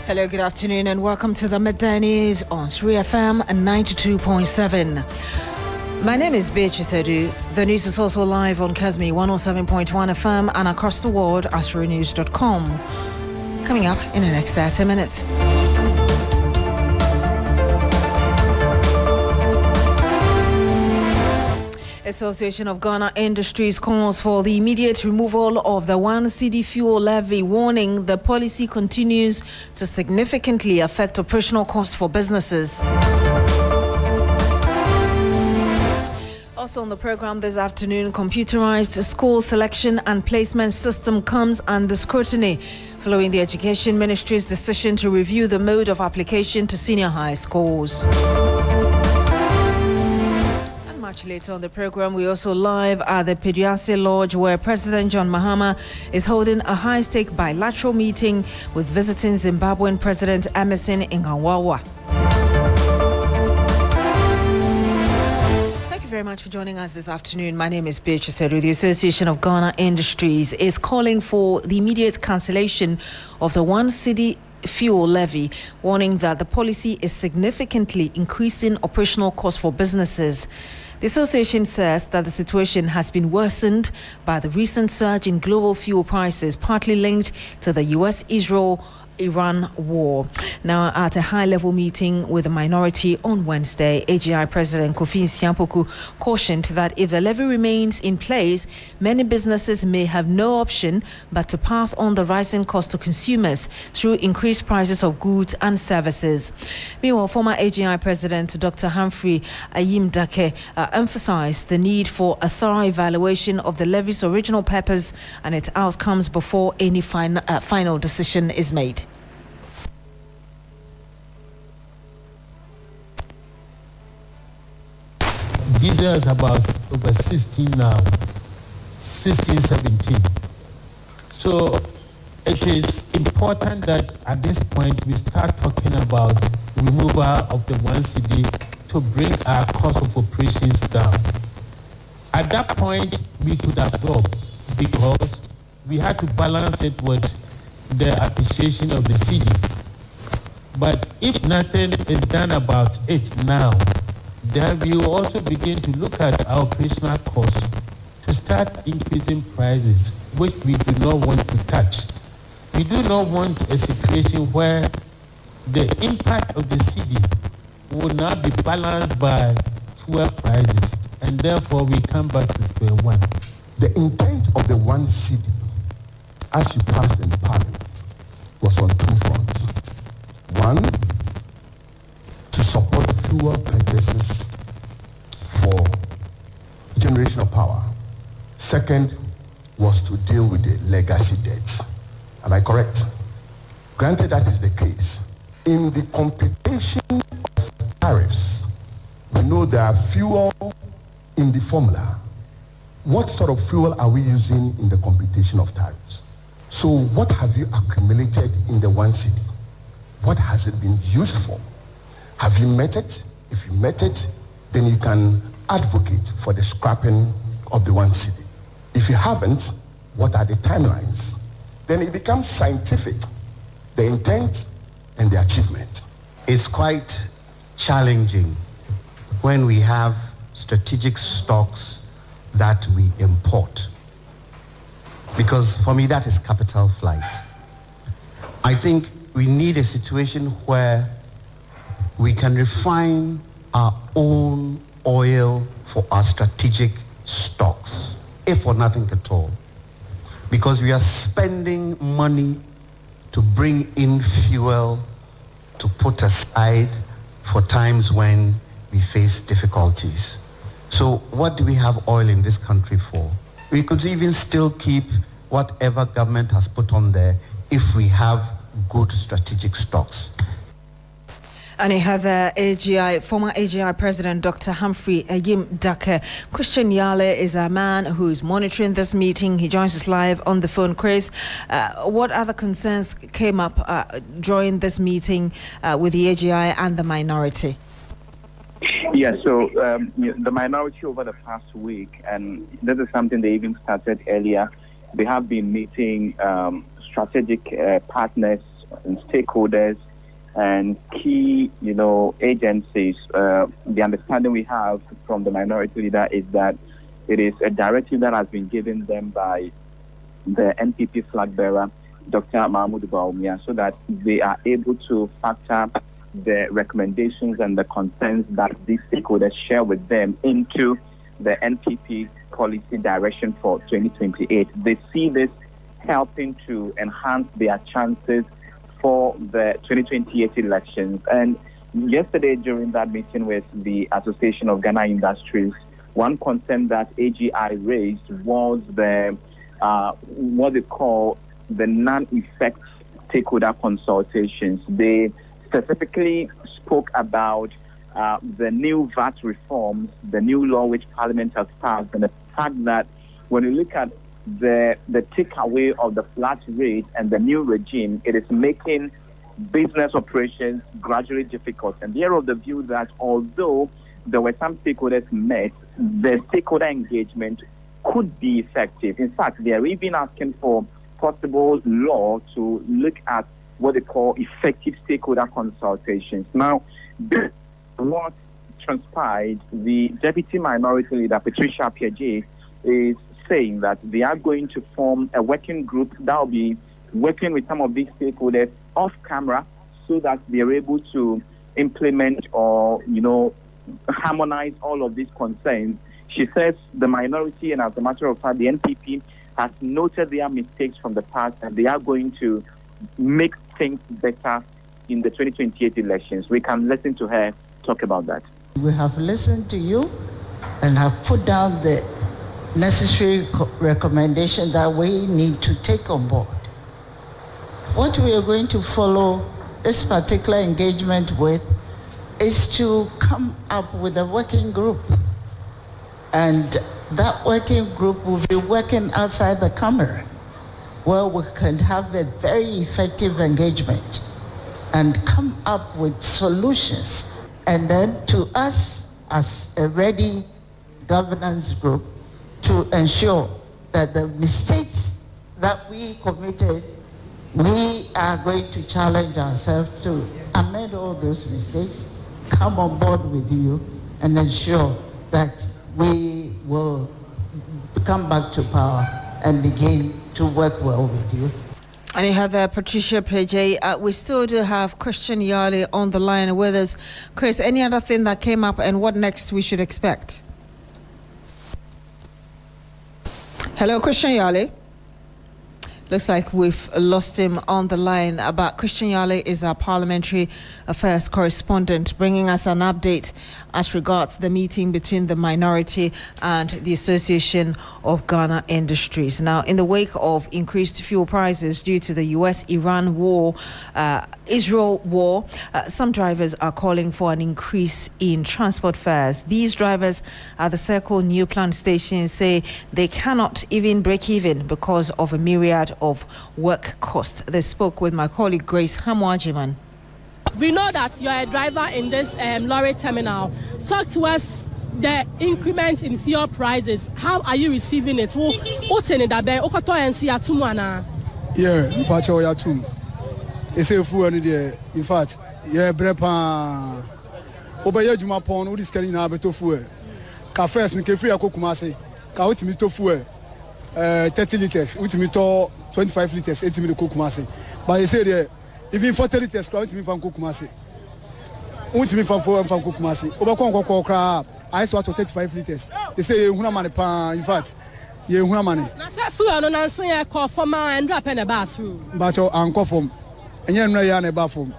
Hello, good afternoon, and welcome to the Midday News on 3FM and 92.7. My name is Beatrice Adu. The news is also live on Kasmi 107.1 FM and across the world at astronews.com. Coming up in the next 30 minutes. Association of Ghana Industries calls for the immediate removal of the one-cedi fuel levy, warning the policy continues to significantly affect operational costs for businesses. Also on the program this afternoon, computerized school selection and placement system comes under scrutiny following the Education Ministry's decision to review the mode of application to senior high schools. Much later on the program, we also live at the Peduase Lodge, where President Mahama is holding a high-stake bilateral meeting with visiting Zimbabwean President Emmerson in Mnangagwaand. Thank you very much for joining us this afternoon. My name is Beatrice Adu. The Association of Ghana Industries is calling for the immediate cancellation of the one-cedi fuel levy, warning that the policy is significantly increasing operational costs for businesses. The association says that the situation has been worsened by the recent surge in global fuel prices, partly linked to the US-Israel-Iran war. Now, at a high-level meeting with the minority on Wednesday, AGI President Kofi Nsiampoku cautioned that if the levy remains in place, many businesses may have no option but to pass on the rising cost to consumers through increased prices of goods and services. Meanwhile, former AGI President Dr. Humphrey Ayim-Dake emphasized the need for a thorough evaluation of the levy's original purpose and its outcomes before any final decision is made. Diesel is about over 16 now, 16, 17. So it is important that at this point we start talking about removal of the one-cedi to bring our cost of operations down. At that point, we could absorb because we had to balance it with the appreciation of the cedi. But if nothing is done about it now, then we will also begin to look at our operational costs to start increasing prices, which we do not want to touch. We do not want a situation where the impact of the cedi will now be balanced by fuel prices, and therefore we come back to square one. The intent of the one-cedi, as you passed in Parliament, was on two fronts. One, to support fuel purchases for generation of power. Second was to deal with the legacy debts. Am I correct? Granted that is the case, in the computation of tariffs, we know there are fuel in the formula. What sort of fuel are we using in the computation of tariffs? So what have you accumulated in the one-cedi? What has it been used for? Have you met it? If you met it, then you can advocate for the scrapping of the one-cedi. If you haven't, what are the timelines? Then it becomes scientific, the intent and the achievement. It's quite challenging when we have strategic stocks that we import, because for me that is capital flight. I think we need a situation where we can refine our own oil for our strategic stocks, if for nothing at all. Because we are spending money to bring in fuel to put aside for times when we face difficulties. So what do we have oil in this country for? We could even still keep whatever government has put on there if we have good strategic stocks. And he had the former AGI President Dr. Humphrey Ayim-Dake. Christian Yale is a man who's monitoring this meeting. He joins us live on the phone. Chris, what other concerns came up during this meeting with the AGI and the minority? Yeah, so the minority over the past week, and this is something they even started earlier, they have been meeting strategic partners and stakeholders and key, agencies. The understanding we have from the minority leader is that it is a directive that has been given them by the NPP flag bearer, Dr. Mahmoud Bawumia, so that they are able to factor the recommendations and the concerns that these stakeholders share with them into the NPP policy direction for 2028. They see this helping to enhance their chances for the 2028 elections. And yesterday, during that meeting with the Association of Ghana Industries, one concern that AGI raised was the what they call the non-effect stakeholder consultations. They specifically spoke about the new VAT reforms, the new law which Parliament has passed, and the fact that when you look at the takeaway of the flat rate and the new regime, it is making business operations gradually difficult. And they are of the view that although there were some stakeholders met, the stakeholder engagement could be effective. In fact, they are even asking for possible law to look at what they call effective stakeholder consultations. Now, this what transpired, the Deputy Minority Leader, Beatrice Adu, is saying that they are going to form a working group that will be working with some of these stakeholders off camera so that they are able to implement or, harmonize all of these concerns. She says the minority, and as a matter of fact, the NPP has noted their mistakes from the past and they are going to make things better in the 2028 elections. We can listen to her talk about that. We have listened to you and have put down the necessary recommendations that we need to take on board. What we are going to follow this particular engagement with is to come up with a working group. And that working group will be working outside the camera where we can have a very effective engagement and come up with solutions. And then to us as a ready governance group to ensure that the mistakes that we committed, we are going to challenge ourselves to amend all those mistakes, come on board with you and ensure that we will come back to power and begin to work well with you. And you have Patricia Adu. We still do have Christian Yale on the line with us. Chris, any other thing that came up and what next we should expect? Hello, Christian Yale. Looks like we've lost him on the line. But Christian Yale is our parliamentary affairs correspondent, bringing us an update as regards the meeting between the minority and the Association of Ghana Industries. Now, in the wake of increased fuel prices due to the US-Iran war, Israel war, some drivers are calling for an increase in transport fares. These drivers at the Circle New Plant Station say they cannot even break even because of a myriad of work costs. They spoke with my colleague Grace Hamwajiman. We know that you're a driver in this lorry terminal. Talk to us the increment in fuel prices. How are you receiving it? Yeah, Pacho Yatum. It's a fool in fact, yeah, Brepa Obaya Juma Pon, who is carrying a beto fuel. Cafes, Nikefria Kokumase, Kautimito fuel, 30 liters, Utimito 25 liters, 80 minutes Kokumase. But he said, even 40 liters, Kautimim from Kokumase. Utimim from Kokumase. Obakon Kra, I saw 35 liters. They say, Hunamanipa, in fact. Yeah, money. Nasa fuel no nanso ya call for ma and drop in the bathroom. But anko from enye no ya na bathroom.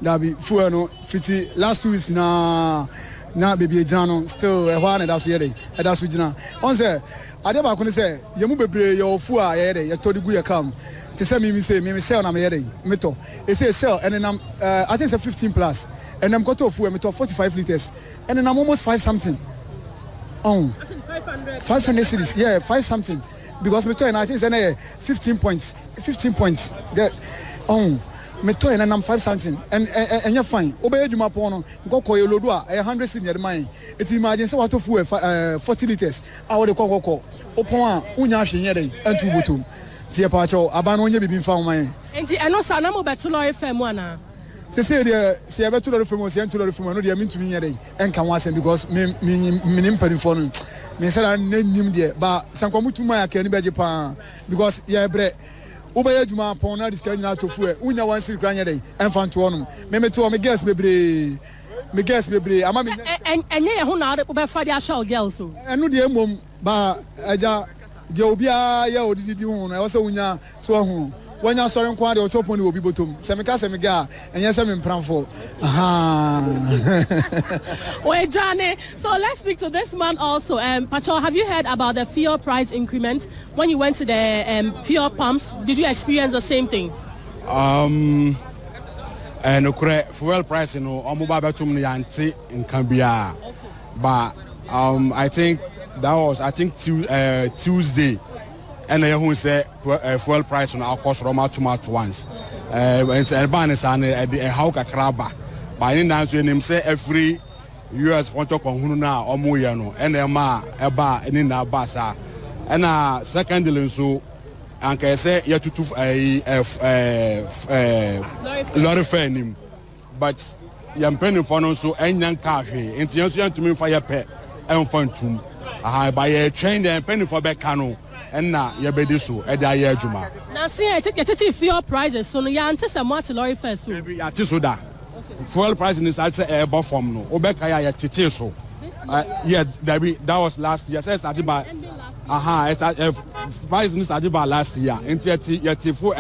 That be fuel no fiti last 2 weeks na baby ejina no still e hwa na da so ye dey. E da so jina. On say ade ba ko ne say ye mu bebre ye ofu a ye dey ye to digu ye kam. Te say me sell na me ye dey. Me to. E say sell and then I think it's 15 plus. And I'm got to fuel me to 45 liters. And then I'm almost 5 something. Oh, 500 cities, yeah, 5 something. Because me toy and I think it's 15 points. 15 points. Oh, me toy and I'm 5 something. And you're fine. Obey you my pono. Go call your loadua 100 cities near mine. It's emergency water fuel 40 liters. I would call. Upon Unyashi and 2 butum. Tia Pacho, Abanonia be found mine. Enti eno sa na mo beto lorry firm wana. Say there, say beto lorry firm, say to lorry firm, no dey mean to me here and can was because me impeding for me say I name there, but sankomu tuma ya ke ni beje pa because yeah bre Ubaya Juma upon this kind of fuel. Unya one silk grania day, and found to honor. Me to me guess me guess me. I'm and yeah, who now the Fadia shall girls. I know the mum, but Aja, the Obia, ya, did you? I also unya so when you're sorry, quite or chop on will be bottom. Semika Semiga, and yes, I'm in Pramfo. Wait, Johnny. So let's speak to this man also. Pacho, have you heard about the fuel price increment when you went to the fuel pumps? Did you experience the same thing? And fuel price, you know, mobile to me anti in Cambia, but I think that was Tuesday. And who say fuel price on our cost Roma tomato once. It's a bonus and a hawka crabba. By any now to him say every US front of Hununa or Muyano and Eba and in our basa. And secondly, so and can say you have to lorry fair him. But you're paying for no so and young cash. And you to me for your pet and fun too. I buy a train and penny for back canoe. And now you're better so at the year Juma. Now, see, I take your fuel prices, so you anticipate what lorry first. Maybe at Tisoda. Fuel price in this I'd say a buff from no. Obeka at Titiso. Yeah, that was last year. Says Adiba. Price in this Adiba last year. And yet, full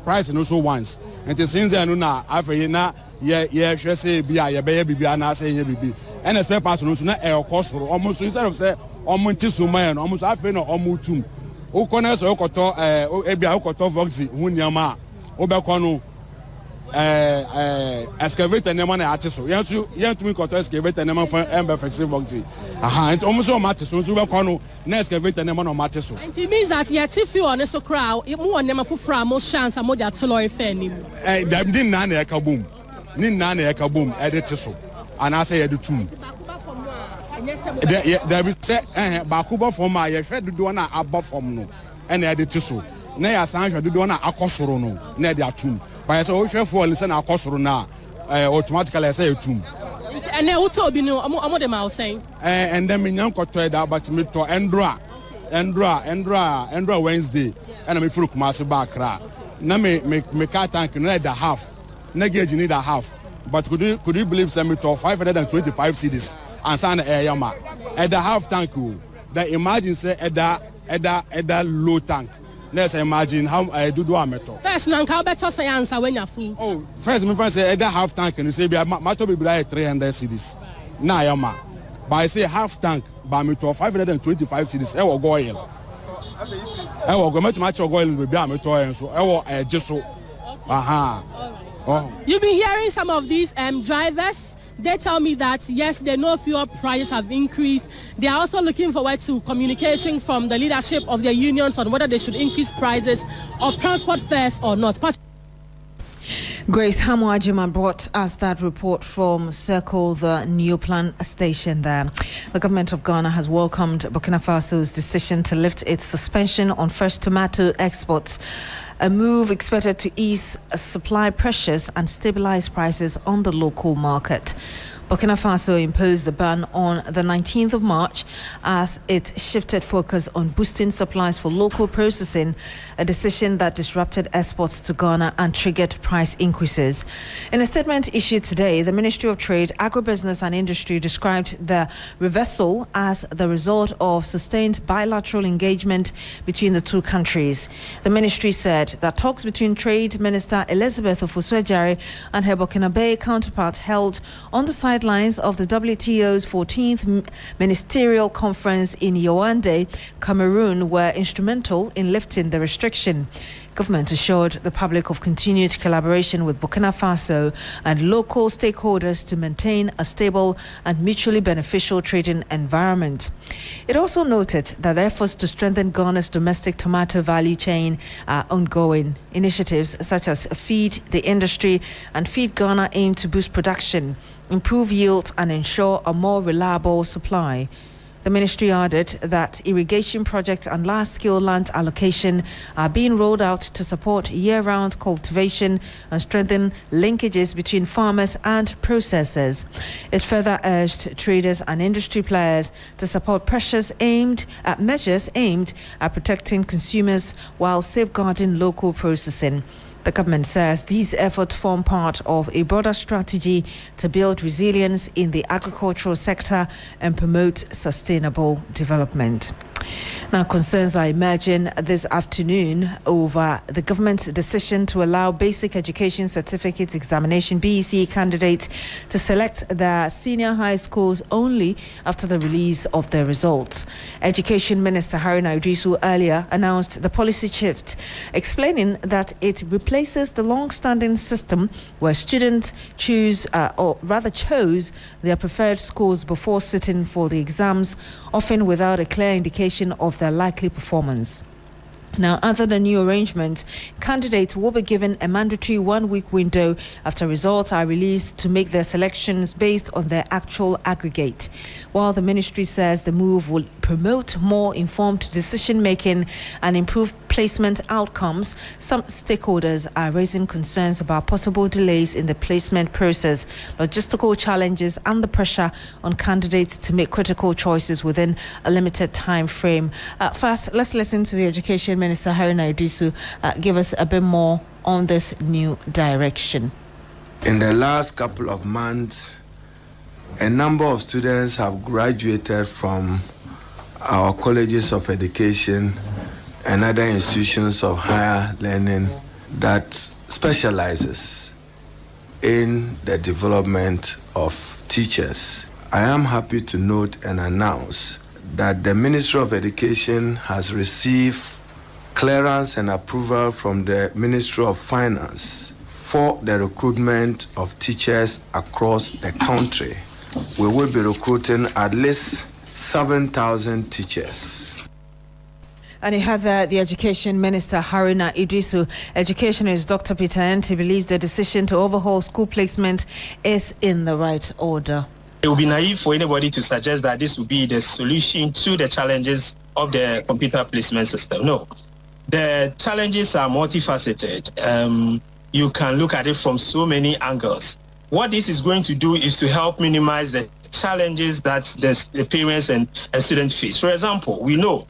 price and also once. And it seems that now, after you now, yeah, she say, be a baby, and I say, baby. And a spare part also not air cost almost instead of say, almost man, almost I feel no almost two. Okones okoto ebia okoto voxi hunyama obekono excavator nema na atiso yentu mi koto excavator nema for embe flexible voxi and almost so matiso so obekono na excavator nema no matiso. And it means that you tiff you on so crowd mu on nema fufra mo chance mo that lorry fair nim dem din na na ekabum nin na na ekabum edetiso and I say editum there be say bakuba from my hwɛ dodo na aba from no and e de tiso na ya san hwɛ dodo na akosoro no na de atum but say o hwɛ for say na akosoro na automatically say etum and e wuto obi no omo dem out saying and then me nyan koto da but me to endra Wednesday and me furu Kumasi back ra na me car tank na the half na gauge need a half but could you believe say me to 525 cedis and sign yama at the half tank that imagine say at that low tank. Let's imagine how I do metal. First nanka better say answer when you're full. Oh, first me say at that half tank and you say matter be 300 cedis. Na yama. But I say half tank by me to 525 cedis. I will go oil. I will go much oil will be a to so I will just so. Aha. Oh. You've been hearing some of these drivers. They tell me that, yes, they know fuel prices have increased. They are also looking forward to communication from the leadership of their unions on whether they should increase prices of transport fares or not. Grace Hamuajima brought us that report from Circle, the new plan station there. The government of Ghana has welcomed Burkina Faso's decision to lift its suspension on fresh tomato exports, a move expected to ease supply pressures and stabilize prices on the local market. Burkina Faso imposed the ban on the 19th of March as it shifted focus on boosting supplies for local processing, a decision that disrupted exports to Ghana and triggered price increases. In a statement issued today, the Ministry of Trade, Agribusiness and Industry described the reversal as the result of sustained bilateral engagement between the two countries. The ministry said that talks between Trade Minister Elizabeth Ofosu-Adjare and her Burkinabe counterpart held on the sidelines of the WTO's 14th Ministerial Conference in Yaoundé, Cameroon, were instrumental in lifting the restriction. Government assured the public of continued collaboration with Burkina Faso and local stakeholders to maintain a stable and mutually beneficial trading environment. It also noted that the efforts to strengthen Ghana's domestic tomato value chain are ongoing. Initiatives such as Feed the Industry and Feed Ghana aim to boost production, improve yield and ensure a more reliable supply. The ministry added that irrigation projects and large-scale land allocation are being rolled out to support year-round cultivation and strengthen linkages between farmers and processors. It further urged traders and industry players to support measures aimed at protecting consumers while safeguarding local processing. The government says these efforts form part of a broader strategy to build resilience in the agricultural sector and promote sustainable development. Now, concerns are emerging this afternoon over the government's decision to allow Basic Education Certificate Examination (BEC) candidates to select their senior high schools only after the release of their results. Education Minister Haruna Iddrisu earlier announced the policy shift, explaining that it replaces the long-standing system where students chose their preferred schools before sitting for the exams, often without a clear indication of their likely performance. Now, under the new arrangement, candidates will be given a mandatory 1-week window after results are released to make their selections based on their actual aggregate. While the ministry says the move will promote more informed decision-making and improve placement outcomes, some stakeholders are raising concerns about possible delays in the placement process, logistical challenges, and the pressure on candidates to make critical choices within a limited time frame. First, let's listen to the Education Minister Haruna Iddrisu give us a bit more on this new direction. In the last couple of months, a number of students have graduated from our colleges of education and other institutions of higher learning that specializes in the development of teachers. I am happy to note and announce that the Ministry of Education has received clearance and approval from the Ministry of Finance for the recruitment of teachers across the country. We will be recruiting at least 7,000 teachers. And you had the Education Minister Haruna Iddrisu. Educationist Dr. Peter Ante believes the decision to overhaul school placement is in the right order. It would be naive for anybody to suggest that this would be the solution to the challenges of the computer placement system. No. The challenges are multifaceted. You can look at it from so many angles. What this is going to do is to help minimize the challenges that the parents and students face. For example, we know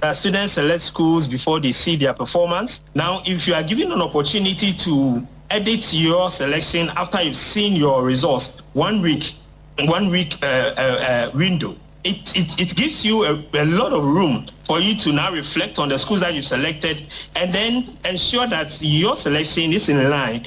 that students select schools before they see their performance. Now, if you are given an opportunity to edit your selection after you've seen your results, one week window, it gives you a lot of room for you to now reflect on the schools that you've selected and then ensure that your selection is in line.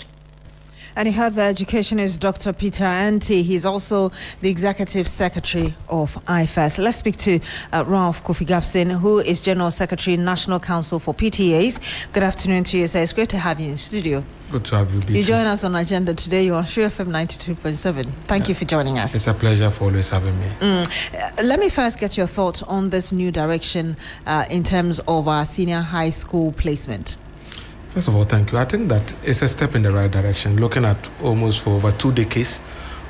And you heard the educationist Dr. Peter Ante. He's also the Executive Secretary of IFES. Let's speak to Ralph Kofi Gapson, who is General Secretary, National Council for PTAs. Good afternoon to you, sir. It's great to have you in studio. Good to have you, Beatrice. You join us on Agenda today. You're on Shri FM 92.7. Thank you for joining us. It's a pleasure for always having me. Let me first get your thoughts on this new direction in terms of our senior high school placement. First of all, thank you. I think that it's a step in the right direction. Looking at almost for over 2 decades,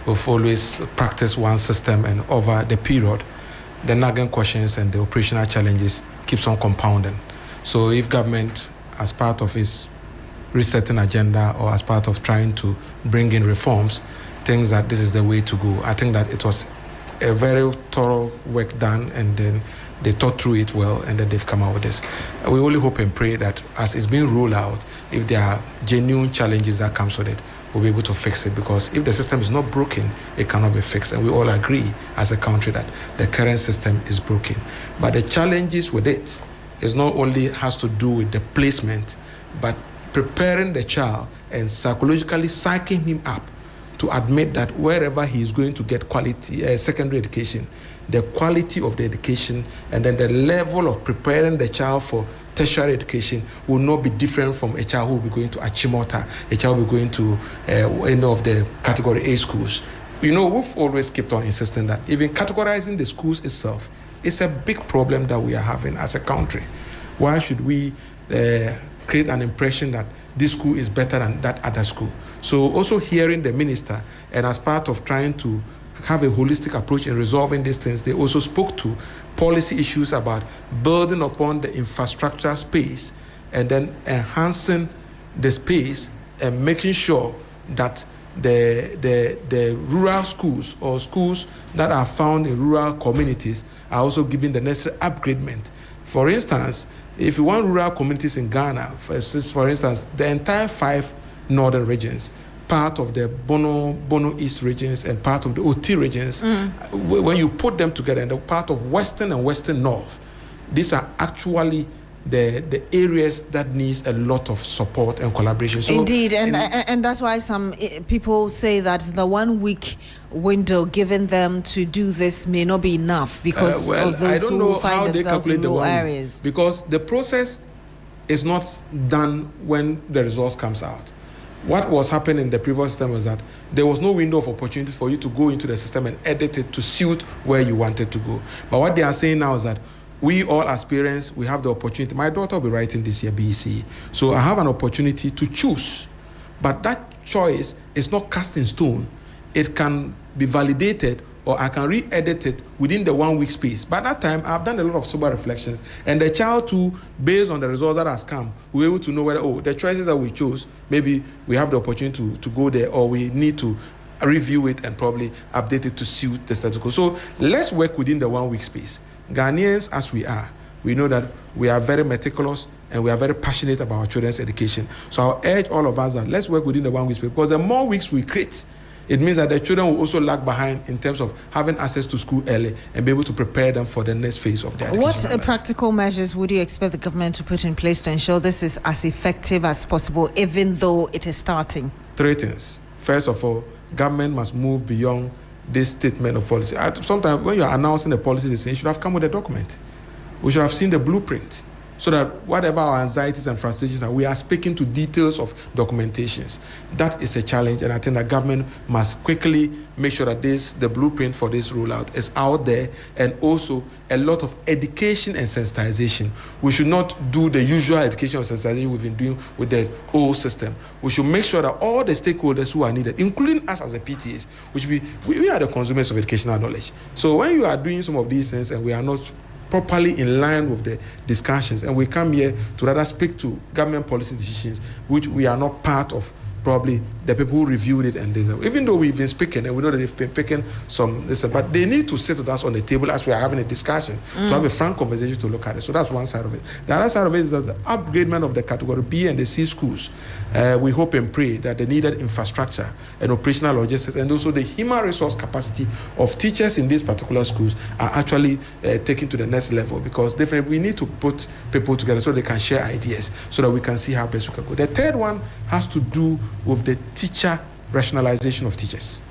we've always practiced one system, and over the period, the nagging questions and the operational challenges keeps on compounding. So if government, as part of its resetting agenda or as part of trying to bring in reforms, thinks that this is the way to go, I think that it was a very thorough work done, and then they thought through it well, and then they've come out with this. We only hope and pray that as it's being rolled out, if there are genuine challenges that comes with it, we'll be able to fix it, because if the system is not broken, it cannot be fixed. And we all agree as a country that the current system is broken. But the challenges with it is not only has to do with the placement, but preparing the child and psychologically psyching him up to admit that wherever he is going to get quality secondary education, the quality of the education and then the level of preparing the child for tertiary education will not be different from a child who will be going to Achimota, a child will be going to any of the category A schools. You know, we've always kept on insisting that even categorizing the schools itself is a big problem that we are having as a country. Why should we create an impression that this school is better than that other school? So also hearing the minister, and as part of trying to have a holistic approach in resolving these things. They also spoke to policy issues about building upon the infrastructure space and then enhancing the space and making sure that the rural schools or schools that are found in rural communities are also given the necessary upgradement. For instance, if you want rural communities in Ghana, for instance, the entire 5 northern regions, part of the Bono East regions and part of the OT regions, when you put them together, and the part of Western and Western North, these are actually the areas that needs a lot of support and collaboration. So indeed, and that's why some people say that the 1 week window given them to do this may not be enough because of those who find themselves in rural areas. Because the process is not done when the results comes out. What was happening in the previous system was that there was no window of opportunity for you to go into the system and edit it to suit where you wanted to go. But what they are saying now is that we all as parents, we have the opportunity. My daughter will be writing this year BEC. So I have an opportunity to choose. But that choice is not cast in stone. It can be validated or I can re-edit it within the 1 week space. By that time, I've done a lot of sober reflections. And the child too, based on the results that has come, we're able to know whether, the choices that we chose, maybe we have the opportunity to go there or we need to review it and probably update it to suit the status quo. So let's work within the 1 week space. Ghanaians, as we are, we know that we are very meticulous and we are very passionate about our children's education. So I'll urge all of us that let's work within the 1 week space, because the more weeks we create, it means that the children will also lag behind in terms of having access to school early and be able to prepare them for the next phase of their education. What practical measures would you expect the government to put in place to ensure this is as effective as possible, even though it is starting? 3 things. First of all, government must move beyond this statement of policy. Sometimes when you are announcing a policy, they say you should have come with a document. We should have seen the blueprint, so that whatever our anxieties and frustrations are, we are speaking to details of documentations. That is a challenge, and I think that government must quickly make sure that the blueprint for this rollout is out there, and also a lot of education and sensitization. We should not do the usual education or sensitization we've been doing with the old system. We should make sure that all the stakeholders who are needed, including us as the PTAs, which we are the consumers of educational knowledge. So when you are doing some of these things and we are not properly in line with the discussions, and we come here to rather speak to government policy decisions, which we are not part of, probably the people who reviewed it, and this, even though we've been speaking and we know that they've been picking some, but they need to sit with us on the table as we are having a discussion to have a frank conversation to look at it. So that's one side of it. The other side of it is that the upgradement of the category B and the C schools. We hope and pray that the needed infrastructure and operational logistics, and also the human resource capacity of teachers in these particular schools are actually taken to the next level, because definitely we need to put people together so they can share ideas so that we can see how best we can go. The third one has to do with the teacher rationalization of teachers.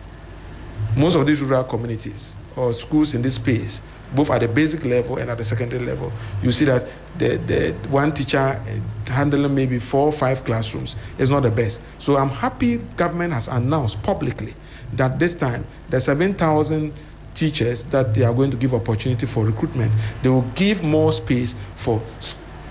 Most of these rural communities or schools in this space, both at the basic level and at the secondary level, you see that the one teacher handling maybe 4 or 5 classrooms is not the best. So I'm happy government has announced publicly that this time the 7,000 teachers that they are going to give opportunity for recruitment, they will give more space for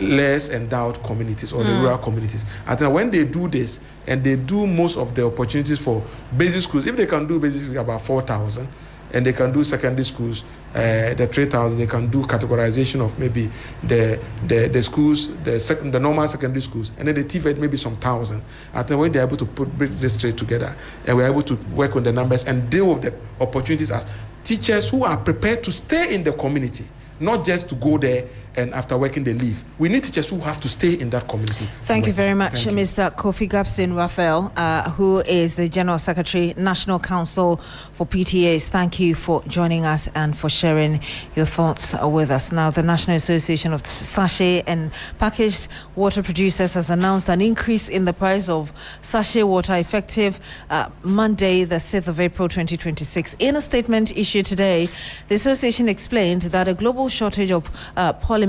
less endowed communities or the rural communities. I think when they do this and they do most of the opportunities for basic schools, if they can do basic schools about 4,000, and they can do secondary schools, the 3,000, they can do categorization of maybe the schools, the normal secondary schools, and then the TVET maybe some 1,000. I think when they're able to bring this straight together, and we're able to work on the numbers and deal with the opportunities as teachers who are prepared to stay in the community, not just to go there and after working they leave. We need teachers who have to stay in that community. Thank you very much, Mr. Kofi Gabson Raphael, who is the General Secretary, National Council for PTAs. Thank you for joining us and for sharing your thoughts with us. Now, the National Association of Sachet and Packaged Water Producers has announced an increase in the price of sachet water effective Monday, the 6th of April 2026. In a statement issued today, the association explained that a global shortage of polymers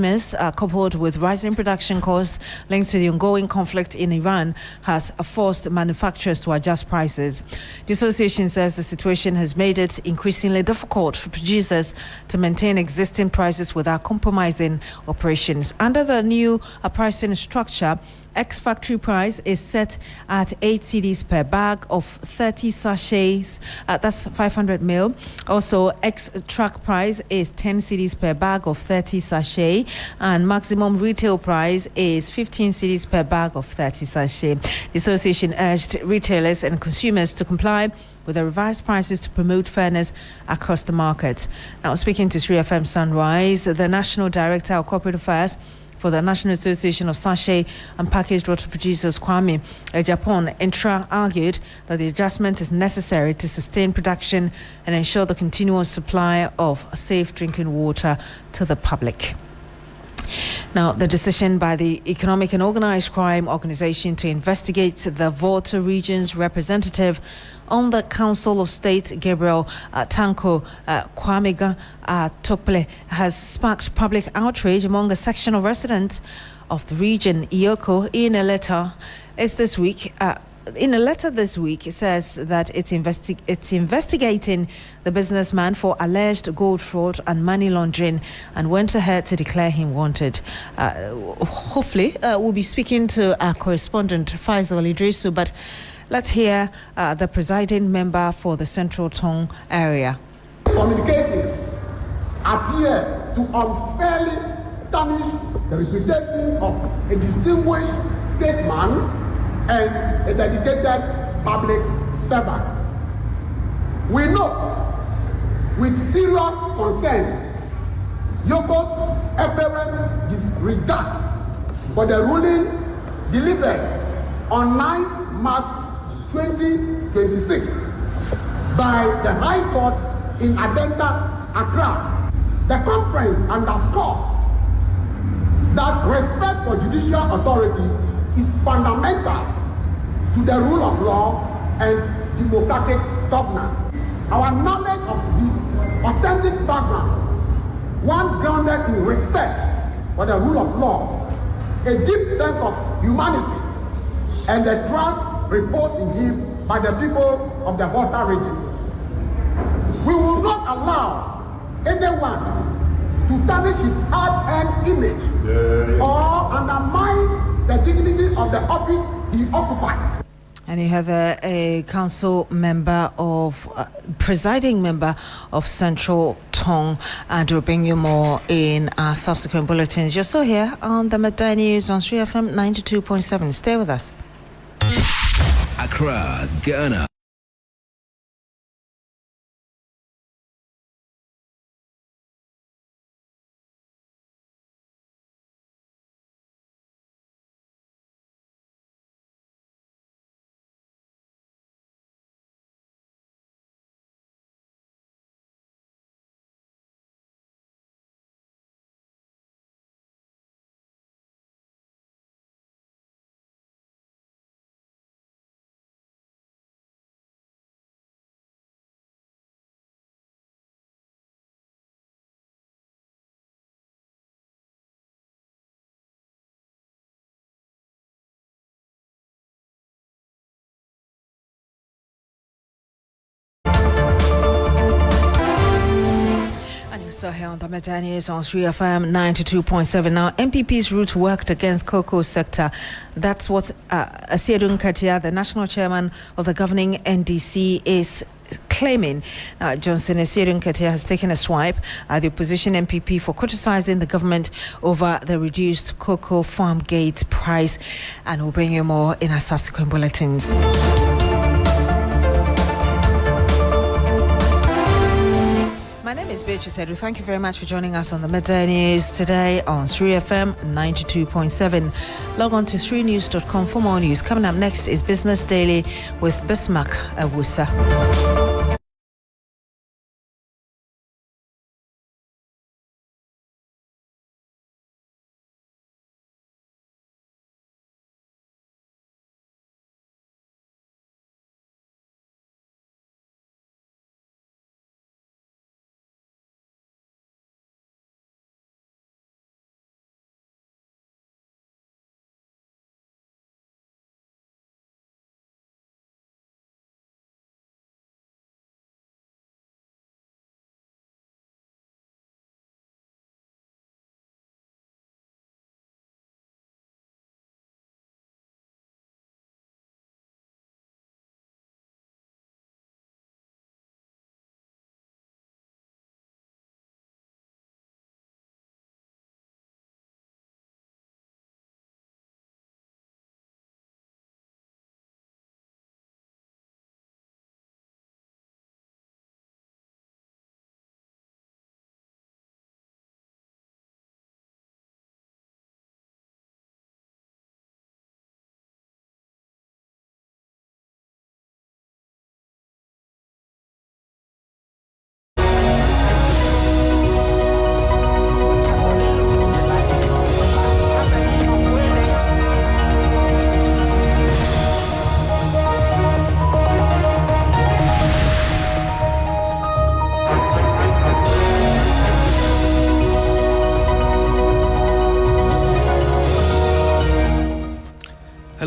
coupled with rising production costs linked to the ongoing conflict in Iran has forced manufacturers to adjust prices. The association says the situation has made it increasingly difficult for producers to maintain existing prices without compromising operations. Under the new pricing structure, Ex-factory price is set at 8 cedis per bag of 30 sachets. That's 500 mil. Also, ex-truck price is 10 cedis per bag of 30 sachet, and maximum retail price is 15 cedis per bag of 30 sachet. The association urged retailers and consumers to comply with the revised prices to promote fairness across the market. Now, speaking to 3FM Sunrise, the National Director of Corporate Affairs for the National Association of Sachet and Packaged Water Producers, Kwame Japan Intra, argued that the adjustment is necessary to sustain production and ensure the continuous supply of safe drinking water to the public. Now, the decision by the Economic and Organized Crime Organization to investigate the Volta region's representative on the Council of State, Gabriel Tanko Kwamega Tokple, has sparked public outrage among a section of residents of the region. Ioko, in a letter this week, it says that it's investigating the businessman for alleged gold fraud and money laundering, and went ahead to declare him wanted. Hopefully, we'll be speaking to our correspondent Faisal Idrisu, but let's hear the presiding member for the Central Tongue area. Communications appear to unfairly tarnish the reputation of a distinguished statesman and a dedicated public servant. We note with serious concern Yoko's apparent disregard for the ruling delivered on 9th March 2026 by the High Court in Adenta, Accra. The conference underscores that respect for judicial authority is fundamental to the rule of law and democratic governance. Our knowledge of his authentic background, one grounded in respect for the rule of law, a deep sense of humanity, and the trust reposed in him by the people of the Volta region. We will not allow anyone to tarnish his hard-earned image or undermine the dignity of the office he occupies. And you have a council member presiding member of Central Tongue, and we'll bring you more in our subsequent bulletins. You're still here on the Midday News on 3FM 92.7. Stay with us. Accra, Ghana. So here on the Midday News on 3FM 92.7. Now, MPP's route worked against cocoa sector. That's what Asiedun Katia, the national chairman of the governing NDC, is claiming. Now, Johnson Asiedun Katia has taken a swipe at the opposition MPP for criticizing the government over the reduced cocoa farm gate price, and we'll bring you more in our subsequent bulletins. My name is Beatrice Adu. Thank you very much for joining us on the Midday News today on 3FM 92.7. Log on to 3news.com for more news. Coming up next is Business Daily with Bismarck Awusa.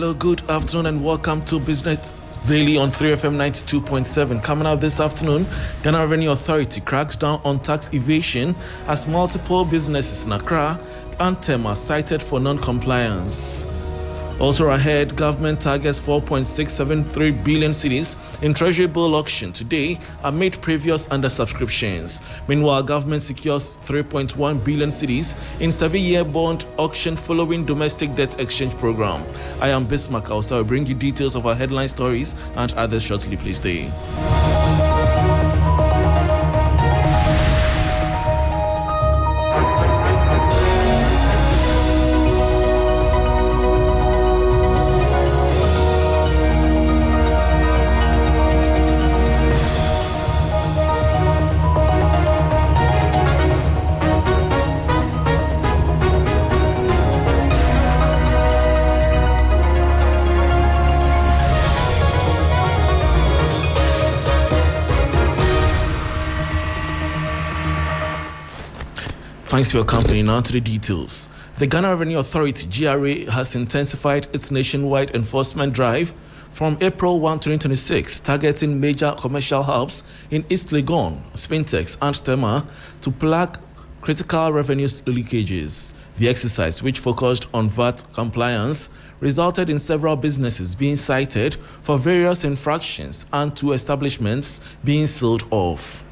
Hello, good afternoon and welcome to Business Daily on 3FM 92.7. Coming out this afternoon, Ghana Revenue Authority cracks down on tax evasion as multiple businesses in Accra and Tema are cited for non-compliance. Also ahead, government targets 4.673 billion cedis in treasury bill auction today amid previous undersubscriptions. Meanwhile, government secures 3.1 billion cedis in 7-year bond auction following domestic debt exchange program. I am Bismarck. I'll bring you details of our headline stories and others shortly. Please stay. Thanks for your company. Now to the details. The Ghana Revenue Authority, GRA, has intensified its nationwide enforcement drive from April 1, 2026, targeting major commercial hubs in East Legon, Spintex, and Tema to plug critical revenue leakages. The exercise, which focused on VAT compliance, resulted in several businesses being cited for various infractions and 2 establishments being sealed off.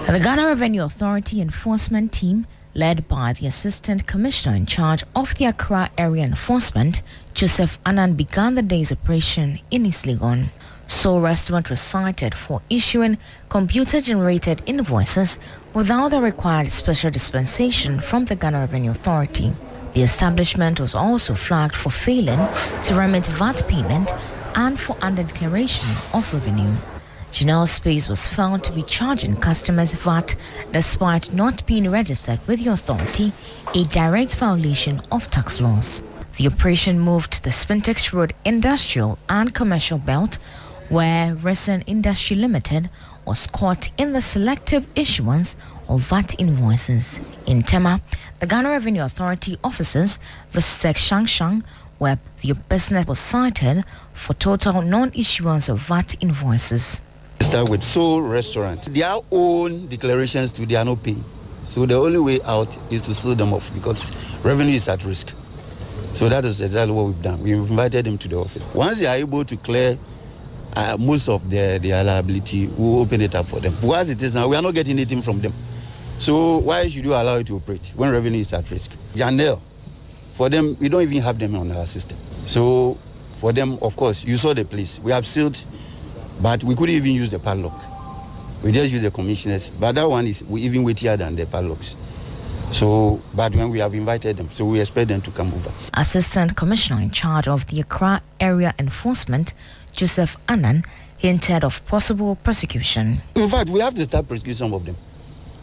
The Ghana Revenue Authority enforcement team, led by the Assistant Commissioner in charge of the Accra Area Enforcement, Joseph Annan, began the day's operation in East Legon. Seoul Restaurant was cited for issuing computer-generated invoices without the required special dispensation from the Ghana Revenue Authority. The establishment was also flagged for failing to remit VAT payment and for under-declaration of revenue. Janelle Space was found to be charging customers VAT despite not being registered with the authority, a direct violation of tax laws. The operation moved to the Spintex Road Industrial and Commercial Belt, where Resen Industry Limited was caught in the selective issuance of VAT invoices. In Tema, the Ghana Revenue Authority officers visited Shangshang, where the business was cited for total non-issuance of VAT invoices. Start with Seoul Restaurant. Their own declarations to they are not paying. So the only way out is to seal them off because revenue is at risk. So that is exactly what we've done. We invited them to the office. Once they are able to clear most of their liability, we'll open it up for them. But as it is now, we are not getting anything from them. So why should you allow it to operate when revenue is at risk? Janelle, for them, we don't even have them on our system. So for them, of course, you saw the place. We have sealed, but we couldn't even use the padlock. We just use the commissioners. But that one is even weightier than the padlocks. So, but when we have invited them, so we expect them to come over. Assistant Commissioner in charge of the Accra Area Enforcement, Joseph Annan, hinted of possible prosecution. In fact, we have to start prosecuting some of them.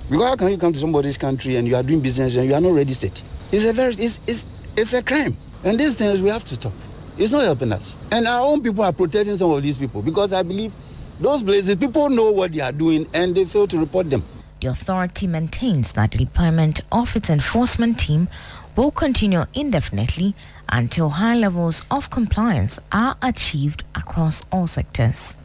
Because how can you come to somebody's country and you are doing business and you are not registered? It's a crime. And these things we have to stop. It's not helping us. And our own people are protecting some of these people because I believe those places, people know what they are doing and they fail to report them. The authority maintains that the deployment of its enforcement team will continue indefinitely until high levels of compliance are achieved across all sectors.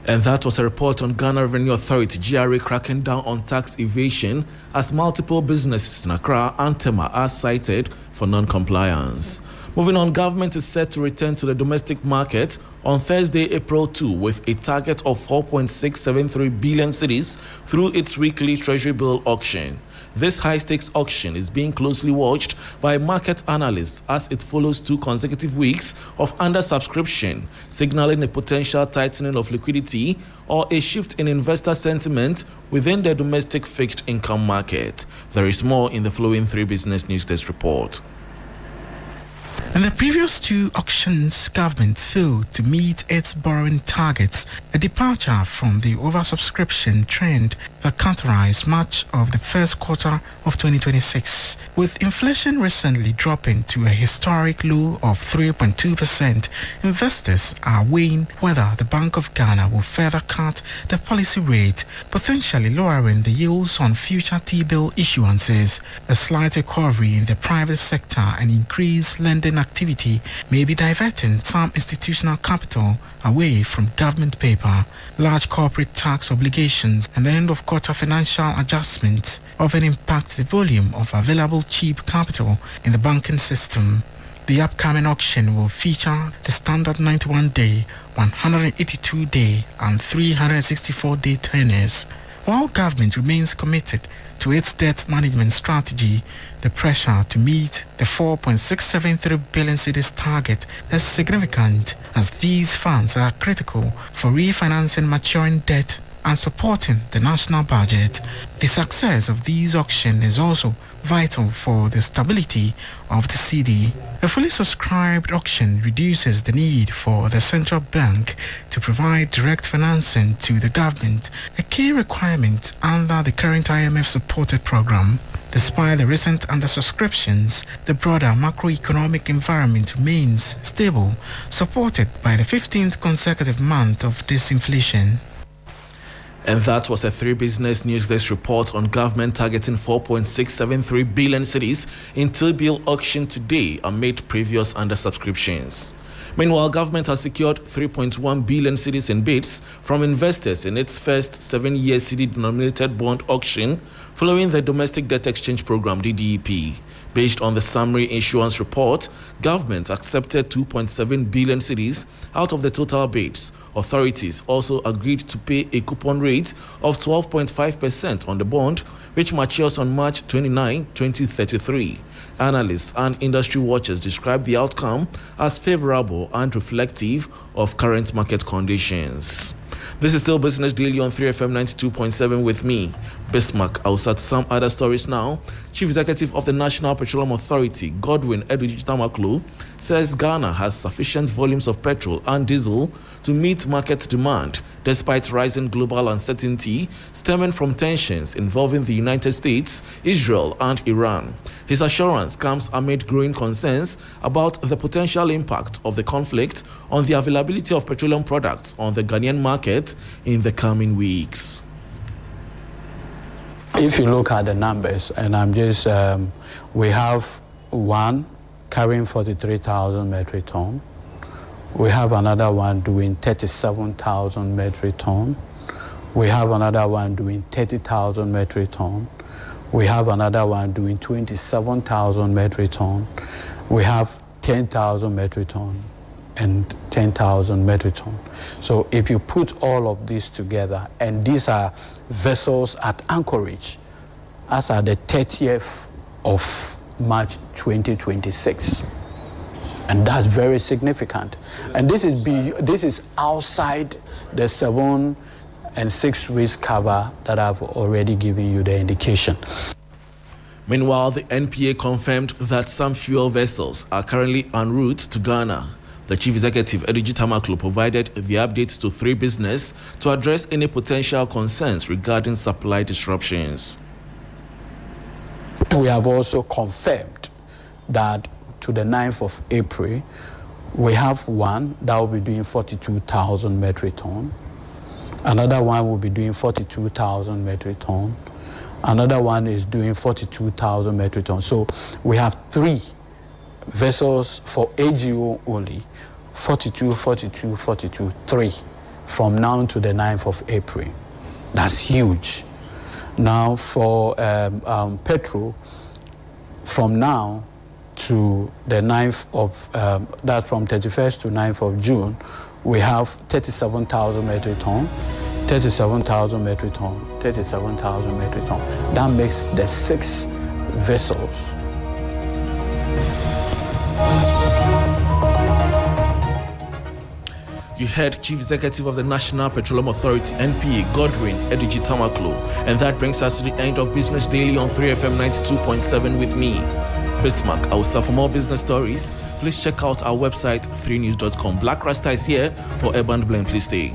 And that was a report on Ghana Revenue Authority, GRA, cracking down on tax evasion as multiple businesses in Accra and Tema are cited for non-compliance. Moving on, government is set to return to the domestic market on Thursday, April 2, with a target of 4.673 billion cedis through its weekly treasury bill auction. This high-stakes auction is being closely watched by market analysts as it follows 2 consecutive weeks of undersubscription, signaling a potential tightening of liquidity or a shift in investor sentiment within the domestic fixed income market. There is more in the following 3 Business News Desk report. In the previous two auctions, government failed to meet its borrowing targets, a departure from the oversubscription trend that characterized much of the first quarter of 2026. With inflation recently dropping to a historic low of 3.2%, investors are weighing whether the Bank of Ghana will further cut the policy rate, potentially lowering the yields on future T-bill issuances. A slight recovery in the private sector and increased lending activity may be diverting some institutional capital away from government paper. Large corporate tax obligations and end-of-quarter financial adjustments often impact the volume of available cheap capital in the banking system. The upcoming auction will feature the standard 91-day, 182-day and 364-day tenures. While government remains committed to its debt management strategy, the pressure to meet the 4.673 billion cedis target is significant, as these funds are critical for refinancing maturing debt and supporting the national budget. The success of these auctions is also vital for the stability of the cedi. A fully subscribed auction reduces the need for the central bank to provide direct financing to the government, a key requirement under the current IMF-supported program. Despite the recent undersubscriptions, the broader macroeconomic environment remains stable, supported by the 15th consecutive month of disinflation. And that was a 3 Business Newsdesk report on government targeting 4.673 billion cedis in T-bill auction today amid previous undersubscriptions. Meanwhile, government has secured 3.1 billion cedis in bids from investors in its first 7-year cedi-denominated bond auction following the Domestic Debt Exchange Program (DDEP). Based on the summary issuance report, government accepted 2.7 billion cedis out of the total bids. Authorities also agreed to pay a coupon rate of 12.5% on the bond, which matures on March 29, 2033. Analysts and industry watchers describe the outcome as favorable and reflective of current market conditions. This is still Business Daily on 3FM 92.7 with me, Bismarck. I'll start some other stories now. Chief Executive of the National Petroleum Authority, Godwin Edu, says Ghana has sufficient volumes of petrol and diesel to meet market demand, despite rising global uncertainty stemming from tensions involving the United States, Israel, and Iran. His assurance comes amid growing concerns about the potential impact of the conflict on the availability of petroleum products on the Ghanaian market in the coming weeks. If you look at the numbers, and I'm just, we have one carrying 43,000 metric ton. We have another one doing 37,000 metric ton. We have another one doing 30,000 metric ton. We have another one doing 27,000 metric ton. We have 10,000 metric ton and 10,000 metric ton. So if you put all of these together, and these are vessels at anchorage as at the 30th of March 2026. And that's very significant. And this is outside the 7 and 6 weeks cover that I've already given you the indication. Meanwhile, the NPA confirmed that some fuel vessels are currently en route to Ghana. The Chief Executive, Edu, provided the updates to 3 Business to address any potential concerns regarding supply disruptions. We have also confirmed that to the 9th of April, we have one that will be doing 42,000 metric ton. Another one will be doing 42,000 metric ton. Another one is doing 42,000 metric ton. So we have 3 vessels for AGO only, 42, 42, 42, 3 from now to the 9th of April. That's huge. Now for petrol, from now to the 9th of, that's from 31st to 9th of June, we have 37,000 metric ton, 37,000 metric ton, 37,000 metric ton. That makes the 6 vessels. You heard Chief Executive of the National Petroleum Authority, NPA, Godwin Edu, and that brings us to the end of Business Daily on 3FM 92.7 with me, Bismarck. Also, for more business stories, please check out our website 3news.com. Black Rasta is here for Urban Blend. Please stay.